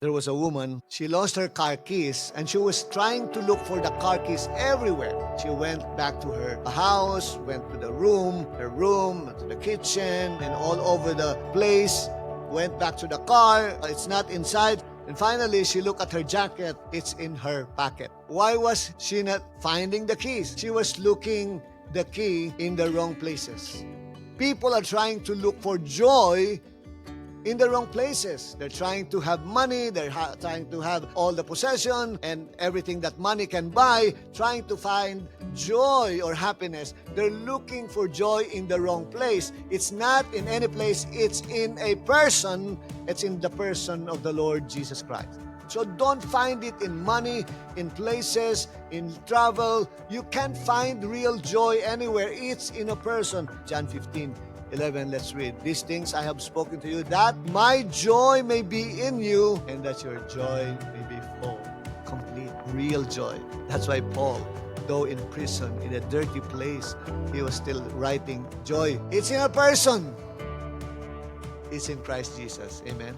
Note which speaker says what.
Speaker 1: There was a woman, she lost her car keys and she was trying to look for the car keys everywhere. She went back to her house, went to her room, to the kitchen, and all over the place. Went back to the car, it's not inside. And finally, she looked at her jacket, it's in her pocket. Why was she not finding the keys? She was looking the key in the wrong places. People are trying to look for joy in the wrong places. They're trying to have money, they're trying to have all the possession and everything that money can buy, trying to find joy or happiness. They're looking for joy in the wrong place. It's not in any place, it's in a person. It's in the person of the Lord Jesus Christ. So don't find it in money, in places, in travel. You can't find real joy anywhere. It's in a person. John 15:11, let's read. These things I have spoken to you, that my joy may be in you, and that your joy may be full, complete, real joy. That's why Paul, though in prison, in a dirty place, he was still writing joy. It's in a person. It's in Christ Jesus. Amen.